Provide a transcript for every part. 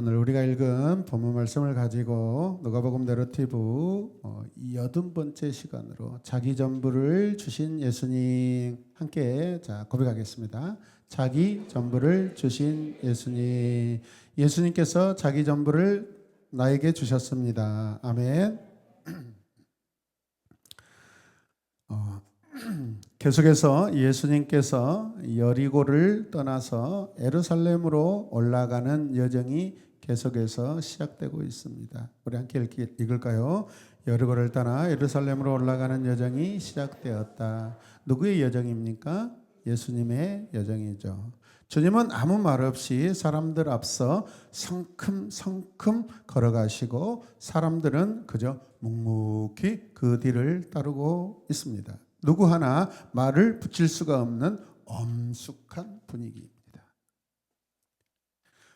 오늘 우리가 읽은 본문 말씀을 가지고 누가복음 내러티브 80번째 시간으로 자기 전부를 주신 예수님 함께 고백하겠습니다. 자기 전부를 주신 예수님, 예수님께서 자기 전부를 나에게 주셨습니다. 아멘. 계속해서 예수님께서 여리고를 떠나서 예루살렘으로 올라가는 여정이 계속해서 시작되고 있습니다. 우리 함께 읽을까요? 여리고를 떠나 예루살렘으로 올라가는 여정이 시작되었다. 누구의 여정입니까? 예수님의 여정이죠. 주님은 아무 말 없이 사람들 앞서 성큼성큼 걸어가시고 사람들은 그저 묵묵히 그 뒤를 따르고 있습니다. 누구 하나 말을 붙일 수가 없는 엄숙한 분위기입니다.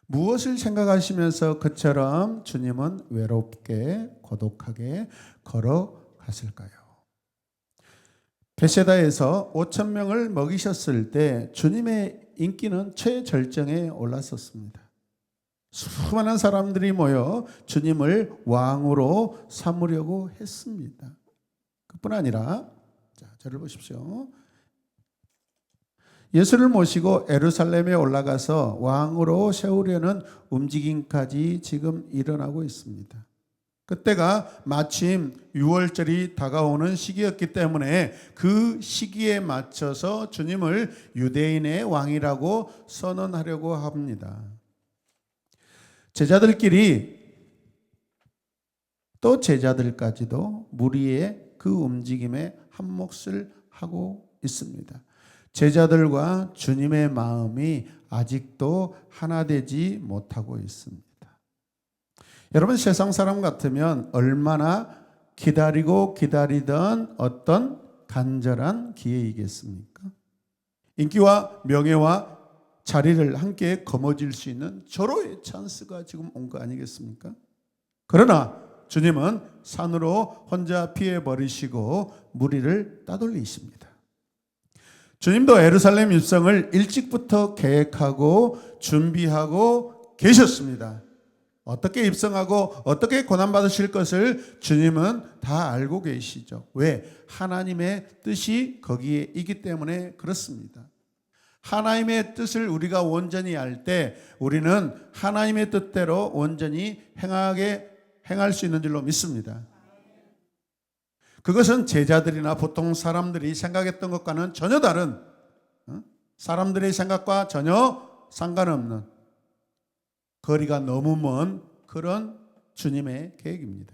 무엇을 생각하시면서 그처럼 주님은 외롭게 고독하게 걸어갔을까요? 베세다에서 5,000명을 먹이셨을 때 주님의 인기는 최절정에 올랐었습니다. 수많은 사람들이 모여 주님을 왕으로 삼으려고 했습니다. 그뿐 아니라 저를 보십시오. 예수를 모시고 예루살렘에 올라가서 왕으로 세우려는 움직임까지 지금 일어나고 있습니다. 그때가 마침 6월절이 다가오는 시기였기 때문에 그 시기에 맞춰서 주님을 유대인의 왕이라고 선언하려고 합니다. 제자들끼리 또 제자들까지도 무리의 그 움직임에 한몫을 하고 있습니다. 제자들과 주님의 마음이 아직도 하나 되지 못하고 있습니다. 여러분, 세상 사람 같으면 얼마나 기다리던 어떤 간절한 기회이겠습니까? 인기와 명예와 자리를 함께 거머쥘 수 있는 절호의 찬스가 지금 온 거 아니겠습니까? 그러나 주님은 산으로 혼자 피해버리시고 무리를 따돌리십니다. 주님도 예루살렘 입성을 일찍부터 계획하고 준비하고 계셨습니다. 어떻게 입성하고 어떻게 고난받으실 것을 주님은 다 알고 계시죠. 왜? 하나님의 뜻이 거기에 있기 때문에 그렇습니다. 하나님의 뜻을 우리가 온전히 알 때 우리는 하나님의 뜻대로 온전히 행할 수 있는 줄로 믿습니다. 그것은 제자들이나 보통 사람들이 생각했던 것과는 전혀 다른, 사람들의 생각과 전혀 상관없는, 거리가 너무 먼 그런 주님의 계획입니다.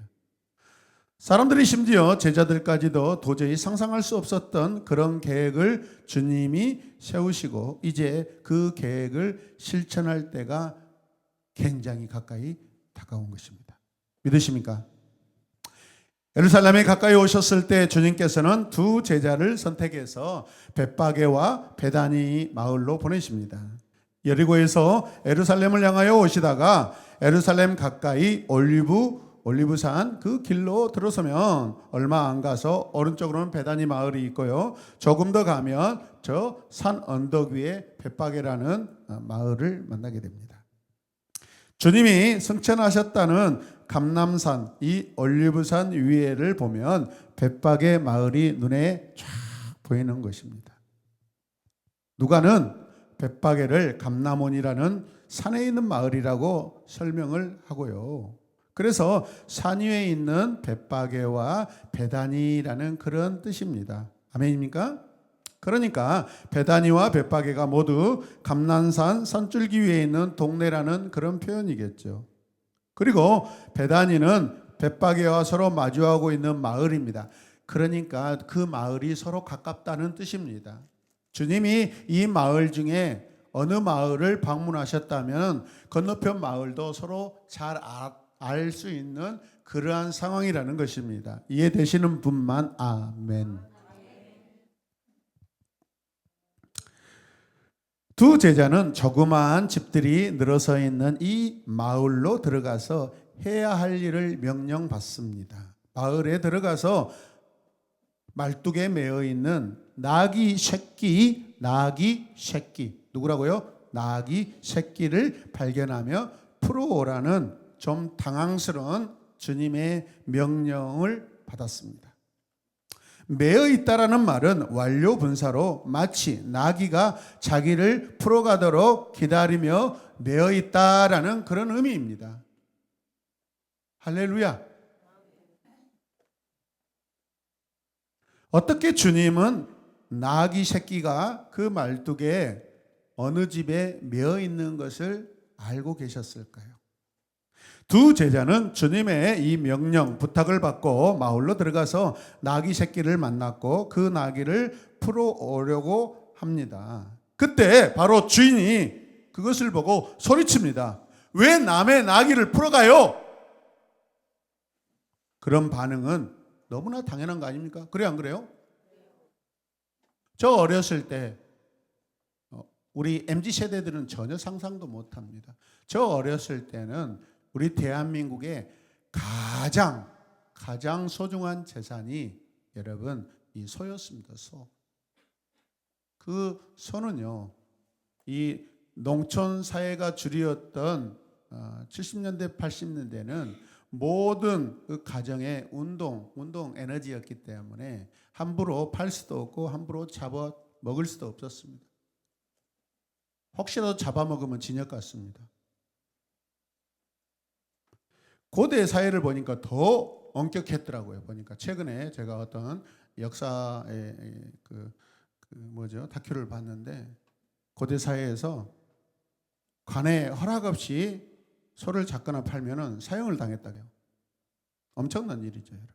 사람들이 심지어 제자들까지도 도저히 상상할 수 없었던 그런 계획을 주님이 세우시고 이제 그 계획을 실천할 때가 굉장히 가까이 다가온 것입니다. 믿으십니까? 예루살렘에 가까이 오셨을 때 주님께서는 두 제자를 선택해서 벳바게와 베다니 마을로 보내십니다. 여리고에서 예루살렘을 향하여 오시다가 예루살렘 가까이 올리브산 그 길로 들어서면 얼마 안 가서 오른쪽으로는 베다니 마을이 있고요. 조금 더 가면 저 산 언덕 위에 벳바게라는 마을을 만나게 됩니다. 주님이 승천하셨다는 감람산, 이 올리브산 위에를 보면 벳바게 마을이 눈에 쫙 보이는 것입니다. 누가는 벳바게를 감람원이라는 산에 있는 마을이라고 설명을 하고요. 그래서 산 위에 있는 벳바게와 베다니라는 그런 뜻입니다. 아멘입니까? 그러니까 베다니와 벳바게가 모두 감람산 산줄기 위에 있는 동네라는 그런 표현이겠죠. 그리고 베다니는 벳바게와 서로 마주하고 있는 마을입니다. 그러니까 그 마을이 서로 가깝다는 뜻입니다. 주님이 이 마을 중에 어느 마을을 방문하셨다면 건너편 마을도 서로 잘 알 수 있는 그러한 상황이라는 것입니다. 이해되시는 분만 아멘. 두 제자는 조그마한 집들이 늘어서 있는 이 마을로 들어가서 해야 할 일을 명령받습니다. 마을에 들어가서 말뚝에 매어 있는 나귀 새끼 누구라고요? 나귀 새끼를 발견하며 풀어오라는 좀 당황스러운 주님의 명령을 받았습니다. 매어 있다라는 말은 완료 분사로 마치 나귀가 자기를 풀어가도록 기다리며 매어 있다라는 그런 의미입니다. 할렐루야. 어떻게 주님은 나귀 새끼가 그 말뚝에 어느 집에 매어 있는 것을 알고 계셨을까요? 두 제자는 주님의 이 명령, 부탁을 받고 마을로 들어가서 나귀 새끼를 만났고 그 나귀를 풀어오려고 합니다. 그때 바로 주인이 그것을 보고 소리칩니다. 왜 남의 나귀를 풀어가요? 그런 반응은 너무나 당연한 거 아닙니까? 그래 안 그래요? 저 어렸을 때 우리 MZ세대들은 전혀 상상도 못합니다. 저 어렸을 때는 우리 대한민국의 가장 소중한 재산이 여러분 이 소였습니다. 소. 그 소는요, 이 농촌 사회가 주류였던 70년대 80년대는 모든 그 가정의 운동 에너지였기 때문에 함부로 팔 수도 없고 함부로 잡아 먹을 수도 없었습니다. 혹시라도 잡아먹으면 진역 같습니다. 고대 사회를 보니까 더 엄격했더라고요. 보니까 최근에 제가 어떤 역사의 다큐를 봤는데 고대 사회에서 관의 허락 없이 소를 잡거나 팔면은 사형을 당했다고요. 엄청난 일이죠, 여러분.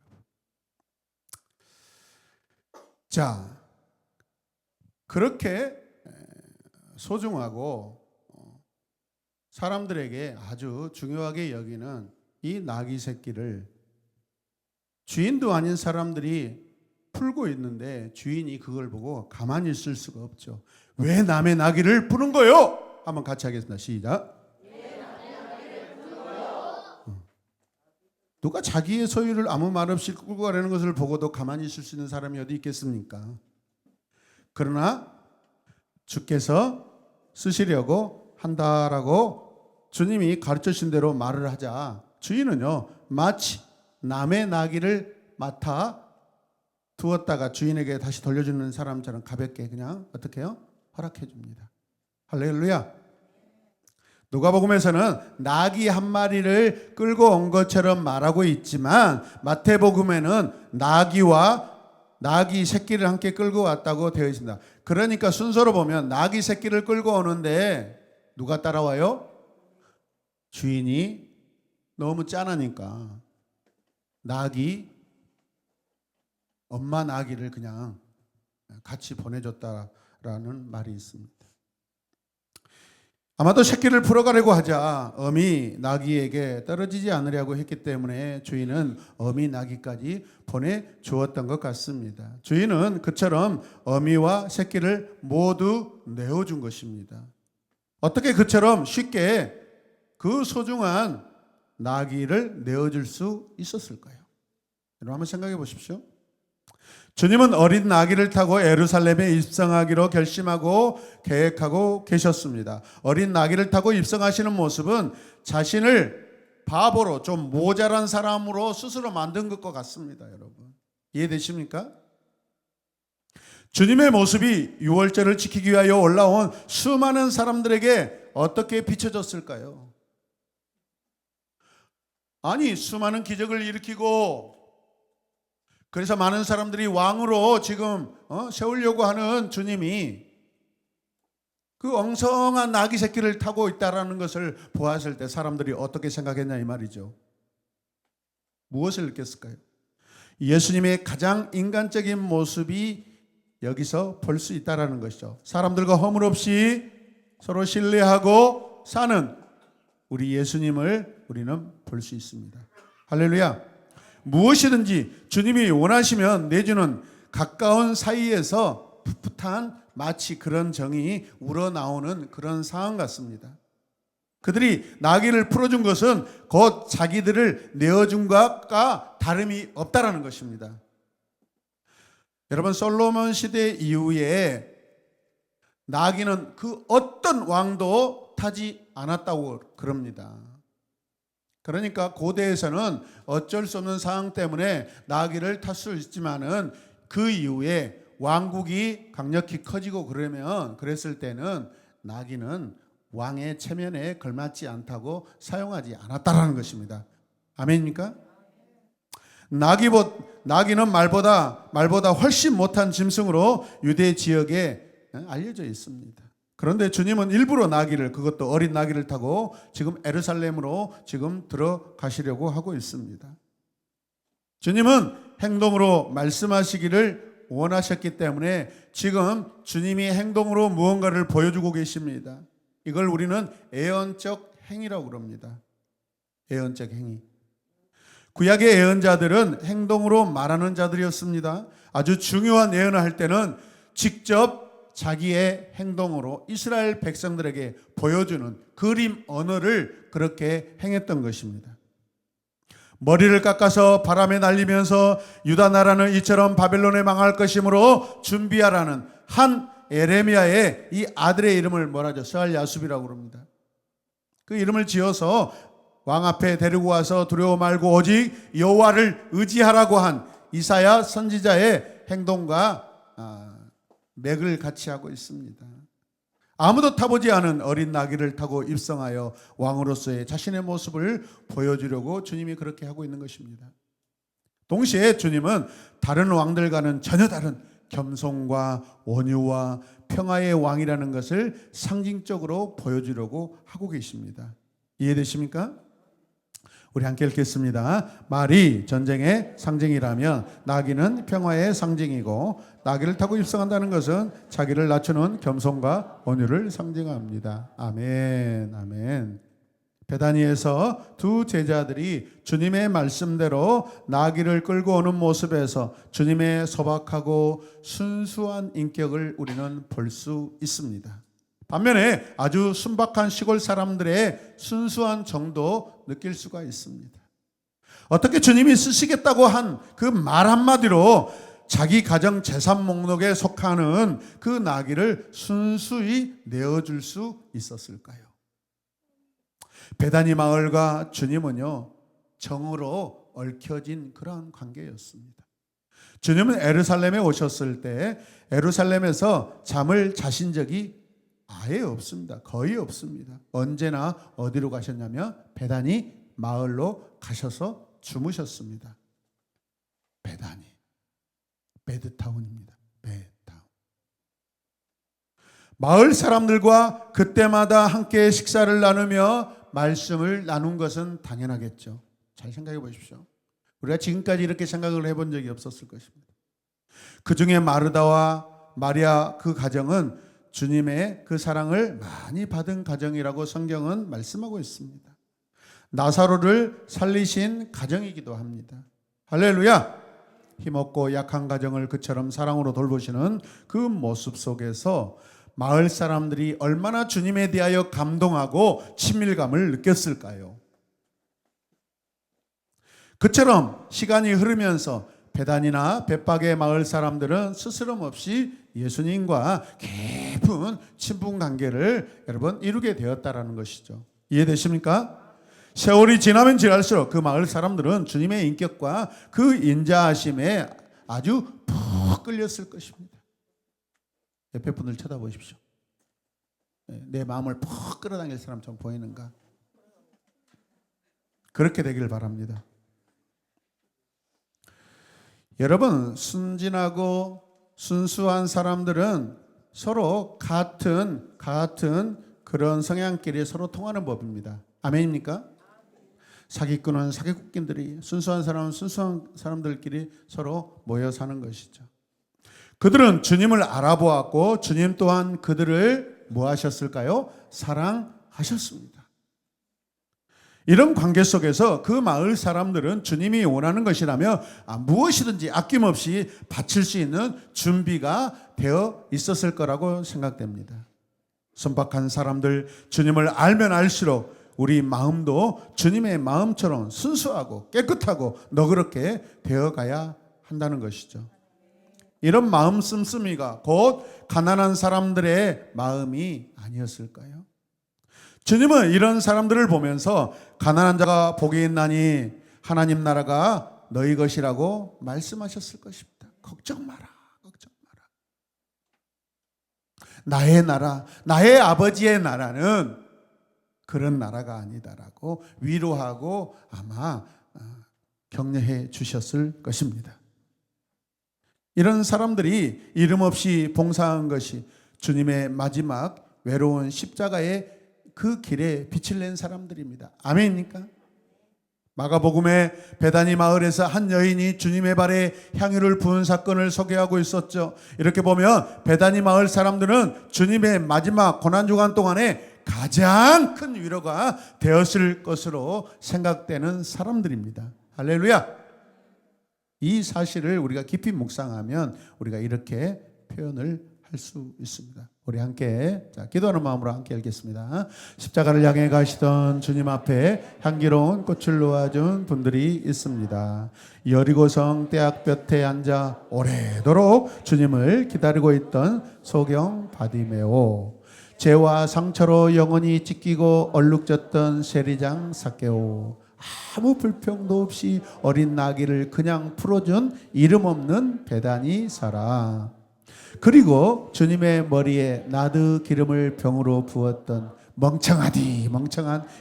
자, 그렇게 소중하고 사람들에게 아주 중요하게 여기는 이 나귀 새끼를 주인도 아닌 사람들이 풀고 있는데 주인이 그걸 보고 가만히 있을 수가 없죠. 왜 남의 나귀를 푸는 거요? 한번 같이 하겠습니다. 시작. 누가 자기의 소유를 아무 말 없이 끌고 가려는 것을 보고도 가만히 있을 수 있는 사람이 어디 있겠습니까? 그러나 주께서 쓰시려고 한다라고 주님이 가르쳐 주신 대로 말을 하자 주인은요, 마치 남의 나귀를 맡아 두었다가 주인에게 다시 돌려주는 사람처럼 가볍게 그냥 어떻게 해요? 허락해 줍니다. 할렐루야. 누가복음에서는 나귀 한 마리를 끌고 온 것처럼 말하고 있지만 마태복음에는 나귀 새끼를 함께 끌고 왔다고 되어 있습니다. 그러니까 순서로 보면 나귀 새끼를 끌고 오는데 누가 따라와요? 주인이 너무 짠하니까 엄마 나귀를 그냥 같이 보내줬다라는 말이 있습니다. 아마도 새끼를 풀어가려고 하자 어미 나귀에게 떨어지지 않으려고 했기 때문에 주인은 어미 나귀까지 보내주었던 것 같습니다. 주인은 그처럼 어미와 새끼를 모두 내어준 것입니다. 어떻게 그처럼 쉽게 그 소중한 나귀를 내어줄 수 있었을까요? 여러분 한번 생각해 보십시오. 주님은 어린 나귀를 타고 예루살렘에 입성하기로 결심하고 계획하고 계셨습니다. 어린 나귀를 타고 입성하시는 모습은 자신을 바보로 좀 모자란 사람으로 스스로 만든 것과 같습니다. 여러분 이해되십니까? 주님의 모습이 유월절을 지키기 위하여 올라온 수많은 사람들에게 어떻게 비춰졌을까요? 아니 수많은 기적을 일으키고 그래서 많은 사람들이 왕으로 지금 세우려고 하는 주님이 그 엉성한 나귀 새끼를 타고 있다라는 것을 보았을 때 사람들이 어떻게 생각했냐 이 말이죠. 무엇을 느꼈을까요? 예수님의 가장 인간적인 모습이 여기서 볼 수 있다라는 것이죠. 사람들과 허물 없이 서로 신뢰하고 사는 우리 예수님을 우리는 볼 수 있습니다. 할렐루야. 무엇이든지 주님이 원하시면 내주는 가까운 사이에서 풋풋한 마치 그런 정이 우러나오는 그런 상황 같습니다. 그들이 나귀를 풀어준 것은 곧 자기들을 내어준 것과 다름이 없다라는 것입니다. 여러분 솔로몬 시대 이후에 나귀는 그 어떤 왕도 타지 않았다고 그럽니다. 그러니까 고대에서는 어쩔 수 없는 상황 때문에 나귀를 탈 수 있지만은 그 이후에 왕국이 강력히 커지고 그랬을 때는 나귀는 왕의 체면에 걸맞지 않다고 사용하지 않았다라는 것입니다. 아멘입니까? 나귀는 말보다 훨씬 못한 짐승으로 유대 지역에 알려져 있습니다. 그런데 주님은 일부러 나귀를, 그것도 어린 나귀를 타고 지금 예루살렘으로 지금 들어가시려고 하고 있습니다. 주님은 행동으로 말씀하시기를 원하셨기 때문에 지금 주님이 행동으로 무언가를 보여주고 계십니다. 이걸 우리는 예언적 행위라고 그럽니다. 예언적 행위. 구약의 예언자들은 행동으로 말하는 자들이었습니다. 아주 중요한 예언을 할 때는 직접 자기의 행동으로 이스라엘 백성들에게 보여주는 그림 언어를 그렇게 행했던 것입니다. 머리를 깎아서 바람에 날리면서 유다 나라는 이처럼 바벨론에 망할 것이므로 준비하라는 한 에레미야의 이 아들의 이름을 뭐라죠? 스알야숲이라고 그럽니다. 그 이름을 지어서 왕 앞에 데리고 와서 두려워 말고 오직 여호와를 의지하라고 한 이사야 선지자의 행동과 맥을 같이 하고 있습니다. 아무도 타보지 않은 어린 나귀를 타고 입성하여 왕으로서의 자신의 모습을 보여주려고 주님이 그렇게 하고 있는 것입니다. 동시에 주님은 다른 왕들과는 전혀 다른 겸손과 온유와 평화의 왕이라는 것을 상징적으로 보여주려고 하고 계십니다. 이해되십니까? 우리 함께 읽겠습니다. 말이 전쟁의 상징이라면 나귀는 평화의 상징이고 나귀를 타고 입성한다는 것은 자기를 낮추는 겸손과 온유를 상징합니다. 아멘, 아멘. 베다니에서 두 제자들이 주님의 말씀대로 나귀를 끌고 오는 모습에서 주님의 소박하고 순수한 인격을 우리는 볼 수 있습니다. 반면에 아주 순박한 시골 사람들의 순수한 정도 느낄 수가 있습니다. 어떻게 주님이 쓰시겠다고 한 그 말 한마디로 자기 가정 재산 목록에 속하는 그 나귀를 순수히 내어줄 수 있었을까요? 베다니 마을과 주님은요, 정으로 얽혀진 그러한 관계였습니다. 주님은 예루살렘에 오셨을 때 예루살렘에서 잠을 자신 적이 아예 없습니다. 거의 없습니다. 언제나 어디로 가셨냐면 베다니 마을로 가셔서 주무셨습니다. 베다니, 베드타운입니다. 베드타운. 마을 사람들과 그때마다 함께 식사를 나누며 말씀을 나눈 것은 당연하겠죠. 잘 생각해 보십시오. 우리가 지금까지 이렇게 생각을 해본 적이 없었을 것입니다. 그 중에 마르다와 마리아 그 가정은 주님의 그 사랑을 많이 받은 가정이라고 성경은 말씀하고 있습니다. 나사로를 살리신 가정이기도 합니다. 할렐루야! 힘없고 약한 가정을 그처럼 사랑으로 돌보시는 그 모습 속에서 마을 사람들이 얼마나 주님에 대하여 감동하고 친밀감을 느꼈을까요? 그처럼 시간이 흐르면서 베단이나 벳박의 마을 사람들은 스스럼 없이 예수님과 깊은 친분 관계를 여러분 이루게 되었다라는 것이죠. 이해되십니까? 세월이 지나면 지날수록 그 마을 사람들은 주님의 인격과 그 인자하심에 아주 푹 끌렸을 것입니다. 옆에 분들 쳐다보십시오. 내 마음을 푹 끌어당길 사람처럼 보이는가? 그렇게 되기를 바랍니다. 여러분, 순진하고 순수한 사람들은 서로 같은 그런 성향끼리 서로 통하는 법입니다. 아멘입니까? 사기꾼은 사기꾼끼리, 순수한 사람은 순수한 사람들끼리 서로 모여 사는 것이죠. 그들은 주님을 알아보았고 주님 또한 그들을 뭐 하셨을까요? 사랑하셨습니다. 이런 관계 속에서 그 마을 사람들은 주님이 원하는 것이라며 무엇이든지 아낌없이 바칠 수 있는 준비가 되어 있었을 거라고 생각됩니다. 순박한 사람들, 주님을 알면 알수록 우리 마음도 주님의 마음처럼 순수하고 깨끗하고 너그럽게 되어가야 한다는 것이죠. 이런 마음 씀씀이가 곧 가난한 사람들의 마음이 아니었을까요? 주님은 이런 사람들을 보면서 가난한 자가 복이 있나니 하나님 나라가 너희 것이라고 말씀하셨을 것입니다. 걱정 마라. 걱정 마라. 나의 나라, 나의 아버지의 나라는 그런 나라가 아니다라고 위로하고 아마 격려해 주셨을 것입니다. 이런 사람들이 이름 없이 봉사한 것이 주님의 마지막 외로운 십자가의 그 길에 빛을 낸 사람들입니다. 아멘입니까? 마가복음의 베다니 마을에서 한 여인이 주님의 발에 향유를 부은 사건을 소개하고 있었죠. 이렇게 보면 베다니 마을 사람들은 주님의 마지막 고난주간 동안에 가장 큰 위로가 되었을 것으로 생각되는 사람들입니다. 할렐루야! 이 사실을 우리가 깊이 묵상하면 우리가 이렇게 표현을 할 수 있습니다. 우리 함께 기도하는 마음으로 함께 읽겠습니다. 십자가를 향해 가시던 주님 앞에 향기로운 꽃을 놓아준 분들이 있습니다. 여리고성 떼약볕에 앉아 오래도록 주님을 기다리고 있던 소경 바디메오, 죄와 상처로 영원히 찢기고 얼룩졌던 세리장 삭개오, 아무 불평도 없이 어린 나귀를 그냥 풀어준 이름 없는 베다니 사람, 그리고 주님의 머리에 나드 기름을 병으로 부었던 멍청한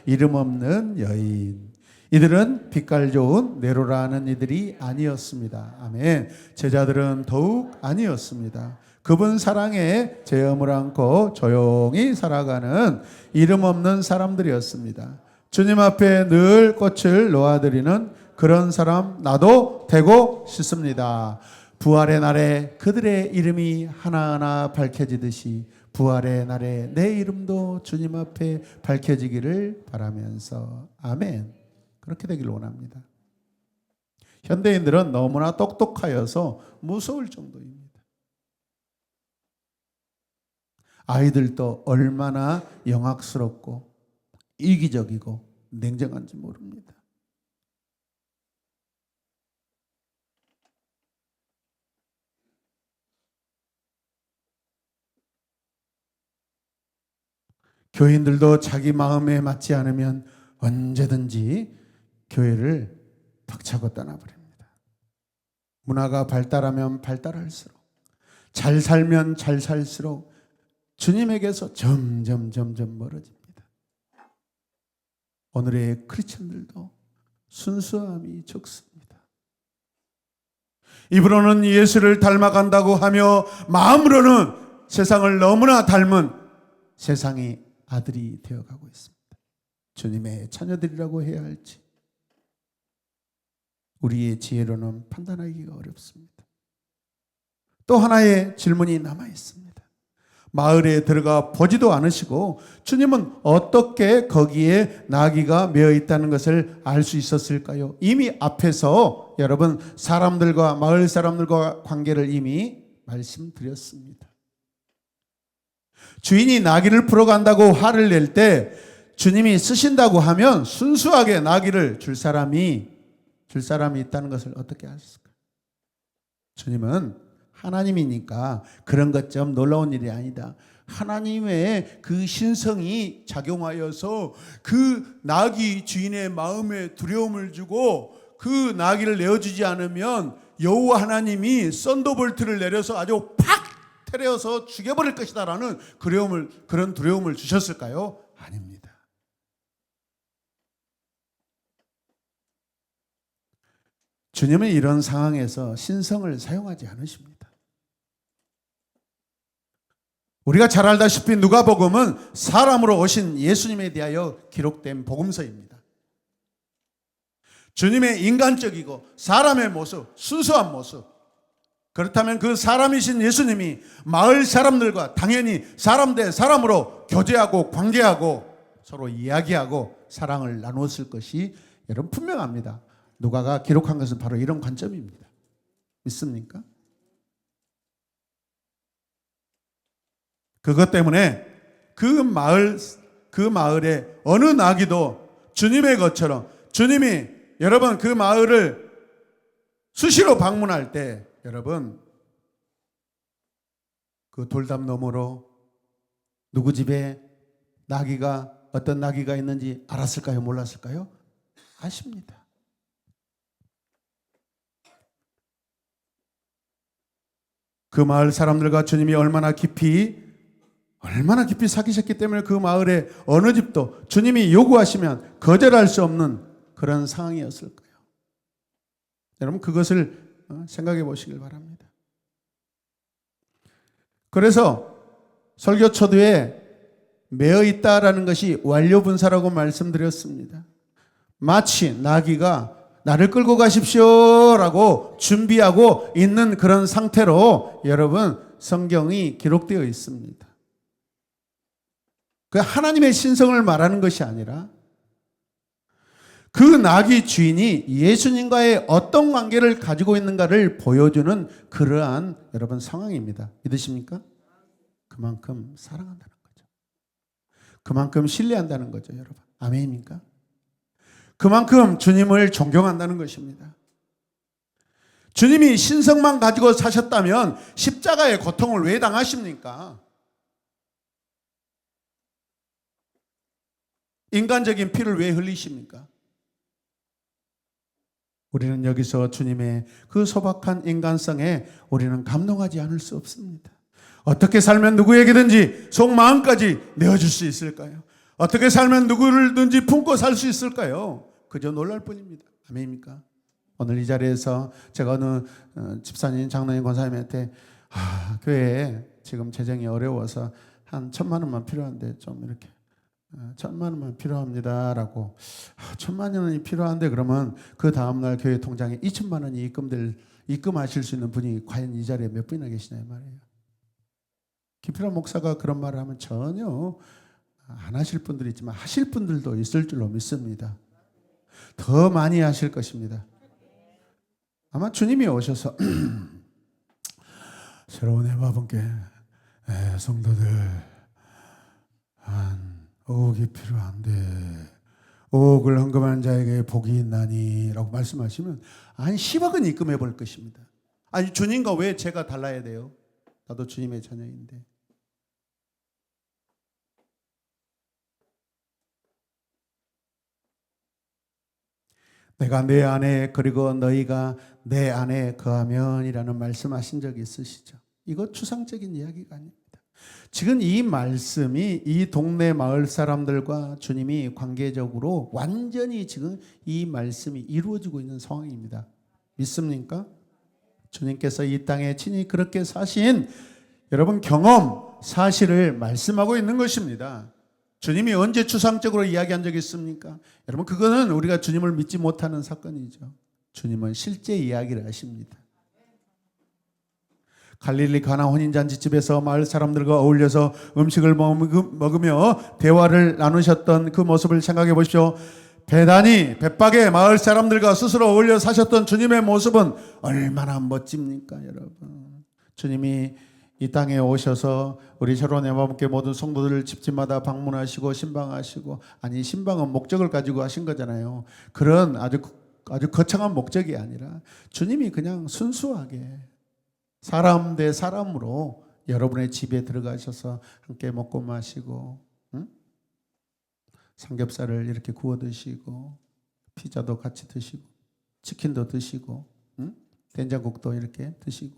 이름 없는 여인. 이들은 빛깔 좋은 네로라는 이들이 아니었습니다. 아멘. 제자들은 더욱 아니었습니다. 그분 사랑에 제염을 안고 조용히 살아가는 이름 없는 사람들이었습니다. 주님 앞에 늘 꽃을 놓아드리는 그런 사람 나도 되고 싶습니다. 부활의 날에 그들의 이름이 하나하나 밝혀지듯이 부활의 날에 내 이름도 주님 앞에 밝혀지기를 바라면서 아멘. 그렇게 되기를 원합니다. 현대인들은 너무나 똑똑하여서 무서울 정도입니다. 아이들도 얼마나 영악스럽고 이기적이고 냉정한지 모릅니다. 교인들도 자기 마음에 맞지 않으면 언제든지 교회를 박차고 떠나버립니다. 문화가 발달하면 발달할수록, 잘 살면 잘 살수록 주님에게서 점점 멀어집니다. 오늘의 크리스천들도 순수함이 적습니다. 입으로는 예수를 닮아간다고 하며 마음으로는 세상을 너무나 닮은 세상의 아들이 되어가고 있습니다. 주님의 자녀들이라고 해야 할지 우리의 지혜로는 판단하기가 어렵습니다. 또 하나의 질문이 남아 있습니다. 마을에 들어가 보지도 않으시고 주님은 어떻게 거기에 나귀가 메어 있다는 것을 알 수 있었을까요? 이미 앞에서 여러분 사람들과 마을 사람들과 관계를 이미 말씀드렸습니다. 주인이 나귀를 풀어간다고 화를 낼 때 주님이 쓰신다고 하면 순수하게 나귀를 줄 사람이 있다는 것을 어떻게 아셨을까요? 주님은 하나님이니까 그런 것 좀 놀라운 일이 아니다. 하나님의 그 신성이 작용하여서 그 나귀 주인의 마음에 두려움을 주고 그 나귀를 내어주지 않으면 여호와 하나님이 썬더볼트를 내려서 아주 팍 때려서 죽여버릴 것이다라는 그런 두려움을 주셨을까요? 아닙니다. 주님은 이런 상황에서 신성을 사용하지 않으십니다. 우리가 잘 알다시피 누가복음은 사람으로 오신 예수님에 대하여 기록된 복음서입니다. 주님의 인간적이고 사람의 모습, 순수한 모습, 그렇다면 그 사람이신 예수님이 마을 사람들과 당연히 사람 대 사람으로 교제하고 관계하고 서로 이야기하고 사랑을 나누었을 것이 여러분 분명합니다. 누가가 기록한 것은 바로 이런 관점입니다. 믿습니까? 그것 때문에 그 마을의 어느 나귀도 주님의 것처럼 주님이 여러분 그 마을을 수시로 방문할 때 여러분 그 돌담 너머로 누구 집에 나귀가 어떤 나귀가 있는지 알았을까요? 몰랐을까요? 아십니다. 그 마을 사람들과 주님이 얼마나 깊이 사귀셨기 때문에 그 마을에 어느 집도 주님이 요구하시면 거절할 수 없는 그런 상황이었을 거예요. 여러분 그것을 생각해 보시길 바랍니다. 그래서 설교 초두에 매어 있다라는 것이 완료분사라고 말씀드렸습니다. 마치 나귀가 나를 끌고 가십시오라고 준비하고 있는 그런 상태로 여러분 성경이 기록되어 있습니다. 그 하나님의 신성을 말하는 것이 아니라 그 나귀 주인이 예수님과의 어떤 관계를 가지고 있는가를 보여주는 그러한 여러분 상황입니다. 믿으십니까? 그만큼 사랑한다는 거죠. 그만큼 신뢰한다는 거죠, 여러분. 아멘입니까? 그만큼 주님을 존경한다는 것입니다. 주님이 신성만 가지고 사셨다면 십자가의 고통을 왜 당하십니까? 인간적인 피를 왜 흘리십니까? 우리는 여기서 주님의 그 소박한 인간성에 우리는 감동하지 않을 수 없습니다. 어떻게 살면 누구에게든지 속마음까지 내어줄 수 있을까요? 어떻게 살면 누구를든지 품고 살 수 있을까요? 그저 놀랄 뿐입니다. 아멘입니까? 오늘 이 자리에서 제가 어느 집사님, 장로님, 권사님한테 교회에 지금 재정이 어려워서 한 1,000만 원만 필요한데 좀 이렇게 1,000만 원만 필요합니다라고 1,000만 원이 필요한데 그러면 그 다음날 교회 통장에 2,000만 원이 입금하실 수 있는 분이 과연 이 자리에 몇 분이나 계시냐 말이에요. 김필환 목사가 그런 말을 하면 전혀 안 하실 분들이 있지만 하실 분들도 있을 줄로 믿습니다. 더 많이 하실 것입니다. 아마 주님이 오셔서 새로운 해마분께 성도들 한 5억이 필요한데 5억을 헌금한 자에게 복이 있나니 라고 말씀하시면 한 10억은 입금해 볼 것입니다. 아니 주님과 왜 제가 달라야 돼요? 나도 주님의 자녀인데. 내가 내 안에 그리고 너희가 내 안에 거하면이라는 말씀하신 적이 있으시죠? 이거 추상적인 이야기가 아닙니다. 지금 이 말씀이 이 동네 마을 사람들과 주님이 관계적으로 완전히 지금 이 말씀이 이루어지고 있는 상황입니다. 믿습니까? 주님께서 이 땅에 친히 그렇게 사신 여러분 경험, 사실을 말씀하고 있는 것입니다. 주님이 언제 추상적으로 이야기한 적이 있습니까? 여러분 그거는 우리가 주님을 믿지 못하는 사건이죠. 주님은 실제 이야기를 하십니다. 갈릴리 가나 혼인잔치집에서 마을 사람들과 어울려서 음식을 먹으며 대화를 나누셨던 그 모습을 생각해 보십시오. 배단위, 벳박의 마을 사람들과 스스로 어울려 사셨던 주님의 모습은 얼마나 멋집니까, 여러분? 주님이 이 땅에 오셔서 우리 새로운 해마분께 모든 성도들 집집마다 방문하시고 신방하시고, 아니 신방은 목적을 가지고 하신 거잖아요. 그런 아주 거창한 목적이 아니라 주님이 그냥 순수하게 사람 대 사람으로 여러분의 집에 들어가셔서 함께 먹고 마시고, 삼겹살을 이렇게 구워 드시고 피자도 같이 드시고 치킨도 드시고 된장국도 이렇게 드시고,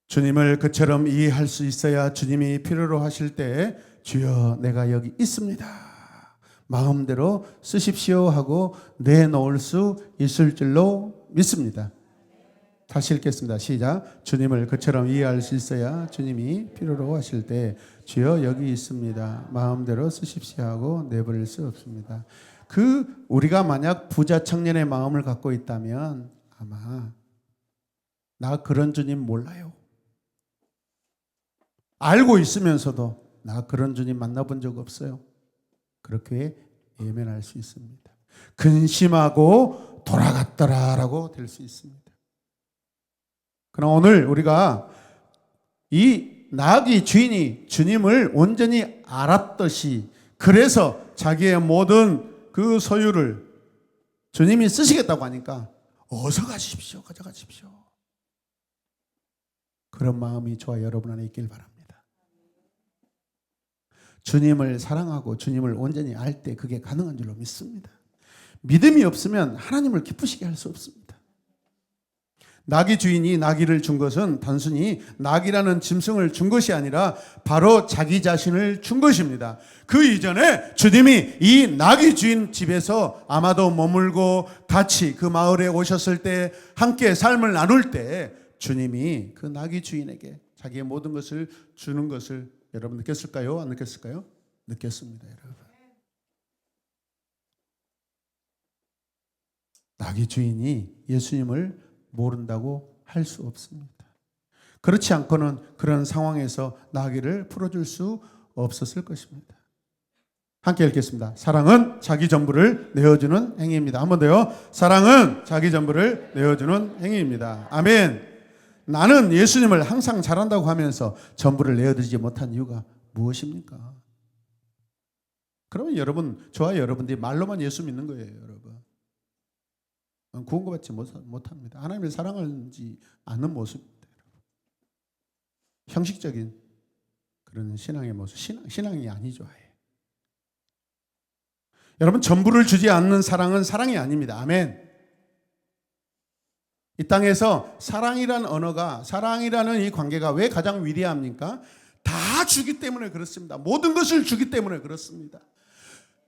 주님을 그처럼 이해할 수 있어야 주님이 필요로 하실 때 주여 내가 여기 있습니다, 마음대로 쓰십시오 하고 내놓을 수 있을 줄로 믿습니다. 다시 읽겠습니다. 시작. 주님을 그처럼 이해할 수 있어야 주님이 필요로 하실 때 주여 여기 있습니다, 마음대로 쓰십시오 하고 내버릴 수 없습니다. 우리가 만약 부자 청년의 마음을 갖고 있다면 아마 나 그런 주님 몰라요, 알고 있으면서도 나 그런 주님 만나본 적 없어요, 그렇게 예면할 수 있습니다. 근심하고 돌아갔더라라고 될 수 있습니다. 그러나 오늘 우리가 이 나귀 주인이 주님을 온전히 알았듯이, 그래서 자기의 모든 그 소유를 주님이 쓰시겠다고 하니까 어서 가십시오, 가져가십시오, 그런 마음이 저와 여러분 안에 있길 바랍니다. 주님을 사랑하고 주님을 온전히 알 때 그게 가능한 줄로 믿습니다. 믿음이 없으면 하나님을 기쁘시게 할 수 없습니다. 나귀 주인이 나귀를 준 것은 단순히 나귀라는 짐승을 준 것이 아니라 바로 자기 자신을 준 것입니다. 그 이전에 주님이 이 나귀 주인 집에서 아마도 머물고 같이 그 마을에 오셨을 때 함께 삶을 나눌 때 주님이 그 나귀 주인에게 자기의 모든 것을 주는 것을 여러분 느꼈을까요? 안 느꼈을까요? 느꼈습니다, 여러분. 나귀 주인이 예수님을 모른다고 할 수 없습니다. 그렇지 않고는 그런 상황에서 나귀를 풀어줄 수 없었을 것입니다. 함께 읽겠습니다. 사랑은 자기 전부를 내어주는 행위입니다. 한 번 더요. 사랑은 자기 전부를 내어주는 행위입니다. 아멘. 나는 예수님을 항상 잘한다고 하면서 전부를 내어드리지 못한 이유가 무엇입니까? 그러면 여러분, 저와 여러분들이 말로만 예수 믿는 거예요, 여러분. 구원받지 못합니다. 하나님을 사랑하지 않는 모습입니다. 형식적인 그런 신앙의 모습, 신앙이 아니죠. 아예. 여러분, 전부를 주지 않는 사랑은 사랑이 아닙니다. 아멘. 이 땅에서 사랑이라는 언어가, 사랑이라는 이 관계가 왜 가장 위대합니까? 다 주기 때문에 그렇습니다. 모든 것을 주기 때문에 그렇습니다.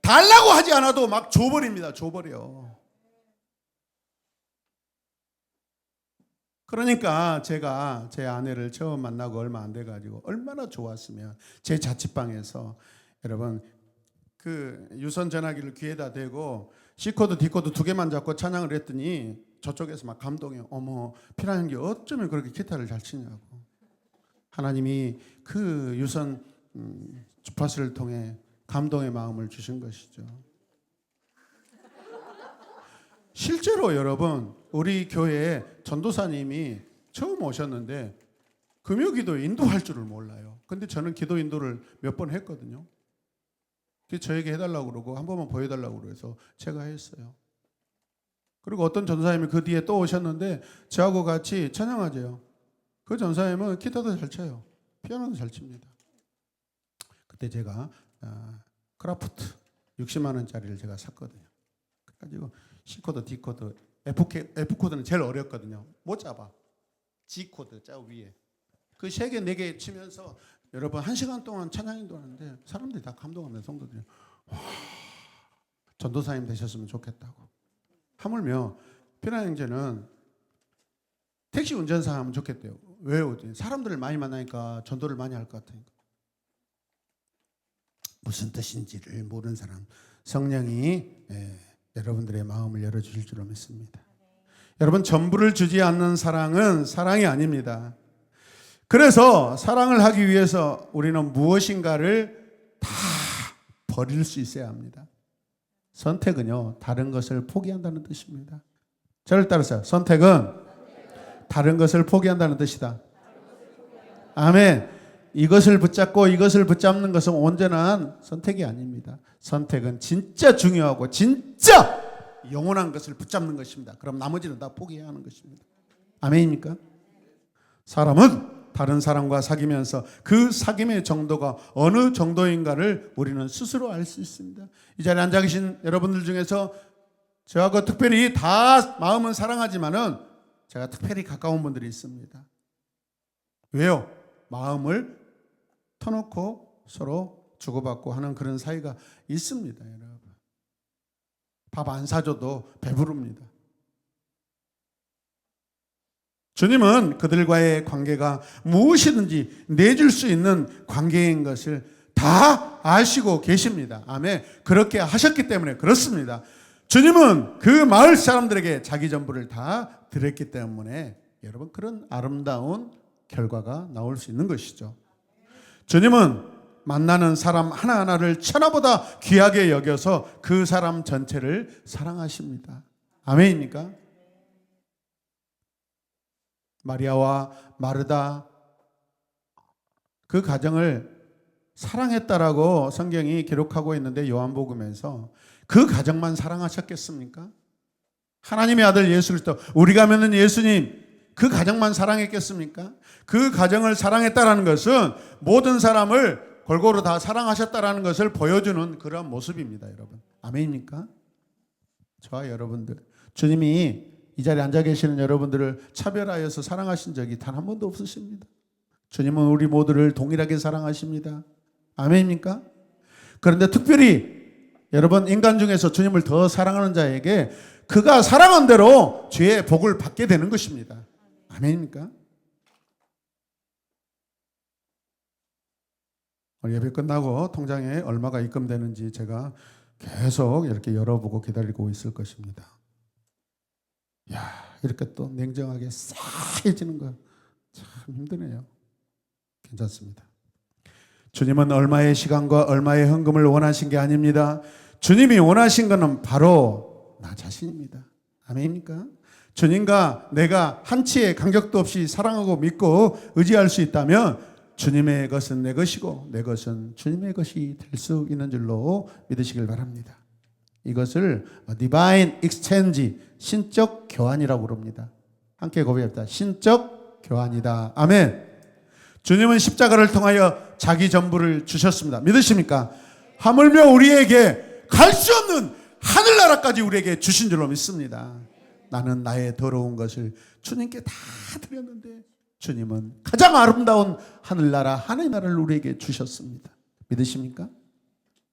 달라고 하지 않아도 막 줘버립니다. 줘버려. 그러니까 제가 제 아내를 처음 만나고 얼마 안 돼가지고 얼마나 좋았으면 제 자취방에서 여러분 그 유선 전화기를 귀에다 대고 C코드 D코드 두 개만 잡고 찬양을 했더니 저쪽에서 막 감동해요. 어머, 피라는 게 어쩌면 그렇게 기타를 잘 치냐고. 하나님이 그 유선 주파수를 통해 감동의 마음을 주신 것이죠. 실제로 여러분, 우리 교회에 전도사님이 처음 오셨는데 금요기도 인도할 줄을 몰라요. 근데 저는 기도 인도를 몇 번 했거든요. 그래서 저에게 해달라고 그러고 한 번만 보여달라고 그래서 제가 했어요. 그리고 어떤 전사님이 그 뒤에 또 오셨는데 저하고 같이 찬양하재요. 그 전사님은 기타도 잘 쳐요. 피아노도 잘 칩니다. 그때 제가 크라프트 60만 원짜리를 제가 샀거든요. 그래가지고 C코드, D코드, F코드는 제일 어렵거든요. 못 잡아. G코드 저 위에. 그 3개, 4개 치면서 여러분 1시간 동안 찬양인도 하는데 사람들이 다 감동하면서 성도들이 와, 전도사님 되셨으면 좋겠다고. 하물며 피나 형제는 택시 운전사 하면 좋겠대요. 왜요? 사람들을 많이 만나니까 전도를 많이 할 것 같으니까. 무슨 뜻인지를 모르는 사람 성령이 여러분들의 마음을 열어주실 줄로 믿습니다. 여러분, 전부를 주지 않는 사랑은 사랑이 아닙니다. 그래서 사랑을 하기 위해서 우리는 무엇인가를 다 버릴 수 있어야 합니다. 선택은요, 다른 것을 포기한다는 뜻입니다. 저를 따르세요. 선택은 다른 것을 포기한다는 뜻이다. 아멘. 이것을 붙잡고 이것을 붙잡는 것은 온전한 선택이 아닙니다. 선택은 진짜 중요하고 진짜 영원한 것을 붙잡는 것입니다. 그럼 나머지는 다 포기해야 하는 것입니다. 아멘입니까? 사람은 다른 사람과 사귀면서 그 사귐의 정도가 어느 정도인가를 우리는 스스로 알 수 있습니다. 이 자리에 앉아 계신 여러분들 중에서 저하고 특별히 다 마음은 사랑하지만은 제가 특별히 가까운 분들이 있습니다. 왜요? 마음을 터놓고 서로 주고받고 하는 그런 사이가 있습니다, 여러분. 밥 안 사줘도 배부릅니다. 주님은 그들과의 관계가 무엇이든지 내줄 수 있는 관계인 것을 다 아시고 계십니다. 아멘. 그렇게 하셨기 때문에 그렇습니다. 주님은 그 마을 사람들에게 자기 전부를 다 드렸기 때문에 여러분 그런 아름다운 결과가 나올 수 있는 것이죠. 주님은 만나는 사람 하나하나를 천하보다 귀하게 여겨서 그 사람 전체를 사랑하십니다. 아멘입니까? 마리아와 마르다 그 가정을 사랑했다라고 성경이 기록하고 있는데 요한복음에서 그 가정만 사랑하셨겠습니까? 하나님의 아들 예수 그리스도 우리가 믿는 예수님 그 가정만 사랑했겠습니까? 그 가정을 사랑했다라는 것은 모든 사람을 골고루 다 사랑하셨다라는 것을 보여주는 그런 모습입니다, 여러분. 아멘입니까? 저와 여러분들, 주님이 이 자리에 앉아 계시는 여러분들을 차별하여서 사랑하신 적이 단 한 번도 없으십니다. 주님은 우리 모두를 동일하게 사랑하십니다. 아멘입니까? 그런데 특별히 여러분, 인간 중에서 주님을 더 사랑하는 자에게 그가 사랑한 대로 죄의 복을 받게 되는 것입니다. 아멘입니까? 오늘 예배 끝나고 통장에 얼마가 입금되는지 제가 계속 이렇게 열어보고 기다리고 있을 것입니다. 야, 이렇게 또 냉정하게 싸해지는 거 참 힘드네요. 괜찮습니다. 주님은 얼마의 시간과 얼마의 헌금을 원하신 게 아닙니다. 주님이 원하신 것은 바로 나 자신입니다. 아멘입니까? 주님과 내가 한치의 간격도 없이 사랑하고 믿고 의지할 수 있다면 주님의 것은 내 것이고 내 것은 주님의 것이 될 수 있는 줄로 믿으시길 바랍니다. 이것을 Divine Exchange, 신적 교환이라고 부릅니다. 함께 고백합니다. 신적 교환이다. 아멘. 주님은 십자가를 통하여 자기 전부를 주셨습니다. 믿으십니까? 하물며 우리에게 갈 수 없는 하늘나라까지 우리에게 주신 줄로 믿습니다. 나는 나의 더러운 것을 주님께 다 드렸는데 주님은 가장 아름다운 하늘나라, 하나의 나라를 우리에게 주셨습니다. 믿으십니까?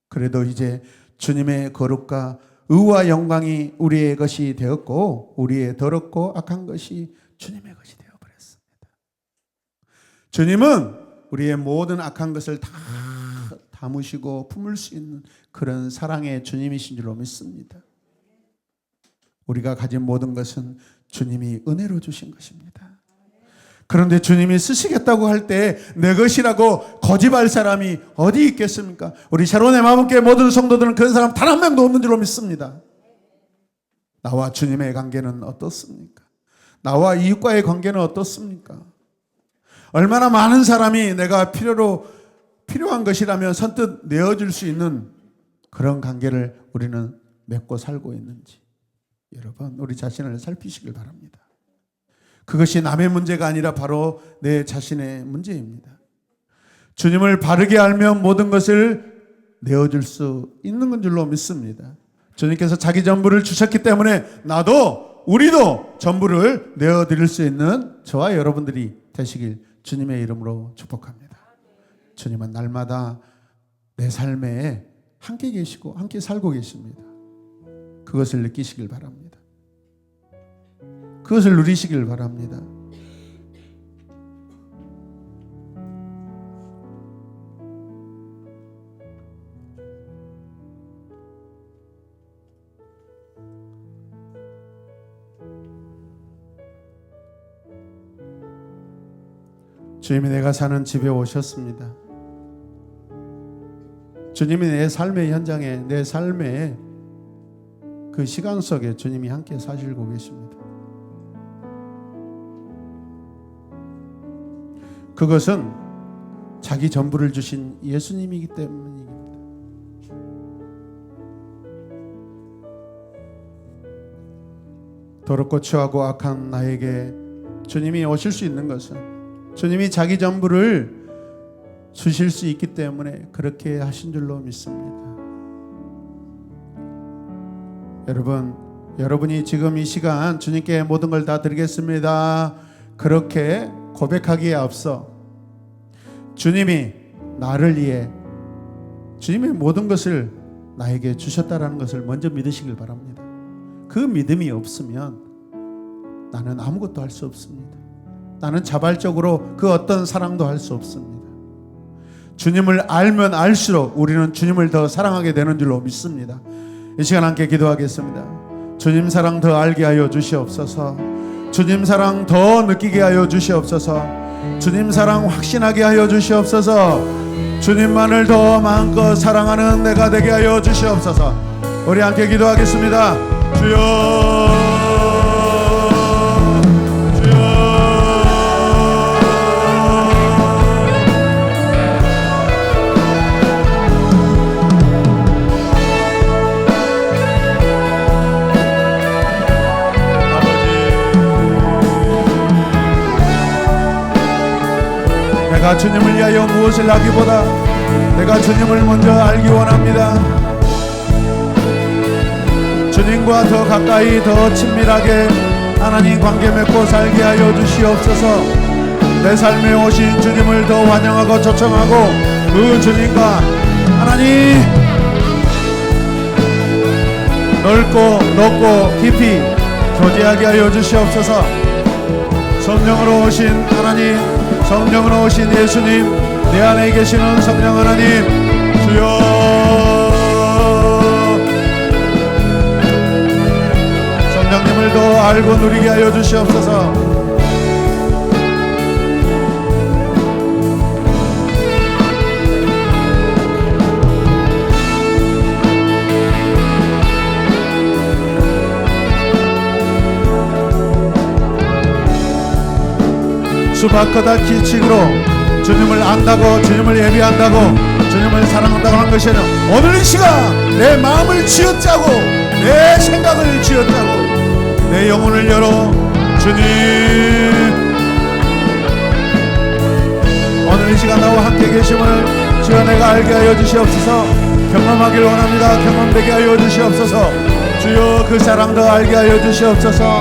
그래도 이제 주님의 거룩과 의와 영광이 우리의 것이 되었고 우리의 더럽고 악한 것이 주님의 것이 되어버렸습니다. 주님은 우리의 모든 악한 것을 다 담으시고 품을 수 있는 그런 사랑의 주님이신 줄로 믿습니다. 우리가 가진 모든 것은 주님이 은혜로 주신 것입니다. 그런데 주님이 쓰시겠다고 할 때 내 것이라고 거짓말 사람이 어디 있겠습니까? 우리 샤론의 마음교회 모든 성도들은 그런 사람 단 한 명도 없는 줄로 믿습니다. 나와 주님의 관계는 어떻습니까? 나와 이웃과의 관계는 어떻습니까? 얼마나 많은 사람이 내가 필요한 것이라면 선뜻 내어줄 수 있는 그런 관계를 우리는 맺고 살고 있는지 여러분, 우리 자신을 살피시길 바랍니다. 그것이 남의 문제가 아니라 바로 내 자신의 문제입니다. 주님을 바르게 알면 모든 것을 내어줄 수 있는 건 줄로 믿습니다. 주님께서 자기 전부를 주셨기 때문에 우리도 전부를 내어드릴 수 있는 저와 여러분들이 되시길 주님의 이름으로 축복합니다. 주님은 날마다 내 삶에 함께 계시고 함께 살고 계십니다. 그것을 느끼시길 바랍니다. 그것을 누리시길 바랍니다. 주님이 내가 사는 집에 오셨습니다. 주님이 내 삶의 현장에, 내 삶의 그 시간 속에 주님이 함께 사시고 계십니다. 그것은 자기 전부를 주신 예수님이기 때문입니다. 더럽고 추하고 악한 나에게 주님이 오실 수 있는 것은 주님이 자기 전부를 주실 수 있기 때문에 그렇게 하신 줄로 믿습니다. 여러분이 지금 이 시간 주님께 모든 걸 다 드리겠습니다. 그렇게 고백하기에 앞서 주님이 나를 위해 주님의 모든 것을 나에게 주셨다라는 것을 먼저 믿으시길 바랍니다. 그 믿음이 없으면 나는 아무것도 할 수 없습니다. 나는 자발적으로 그 어떤 사랑도 할 수 없습니다. 주님을 알면 알수록 우리는 주님을 더 사랑하게 되는 줄로 믿습니다. 이 시간 함께 기도하겠습니다. 주님 사랑 더 알게 하여 주시옵소서. 주님 사랑 더 느끼게 하여 주시옵소서. 주님 사랑 확신하게 하여 주시옵소서. 주님만을 더 마음껏 사랑하는 내가 되게 하여 주시옵소서. 우리 함께 기도하겠습니다. 주여, 내가 주님을 위하여 무엇을 하기보다 내가 주님을 먼저 알기 원합니다. 주님과 더 가까이 더 친밀하게 하나님 관계 맺고 살게 하여 주시옵소서. 내 삶에 오신 주님을 더 환영하고 초청하고 그 주님과 하나님 넓고 높고 깊이 교제하게 하여 주시옵소서. 성령으로 오신 하나님, 성령으로 오신 예수님, 내 안에 계시는 성령 하나님, 주여 성령님을 더 알고 누리게 하여 주시옵소서. 수박보다 기칙으로 주님을 안다고, 주님을 예비한다고, 주님을 사랑한다고 한 것이 아니라 오늘 이 시간 내 마음을 쥐어짜고 내 생각을 쥐어짜고 내 영혼을 열어 주님 오늘 이 시간 나와 함께 계심을 주여 내가 알게 하여 주시옵소서. 경험하길 원합니다. 경험되게 하여 주시옵소서. 주여 그 사랑 더 알게 하여 주시옵소서.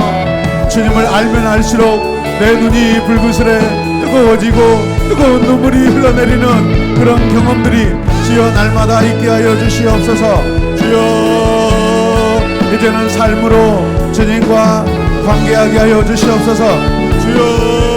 주님을 알면 알수록 내 눈이 불그스레 뜨거워지고 뜨거운 눈물이 흘러내리는 그런 경험들이 주여 날마다 있게 하여 주시옵소서. 주여 이제는 삶으로 주님과 관계하게 하여 주시옵소서. 주여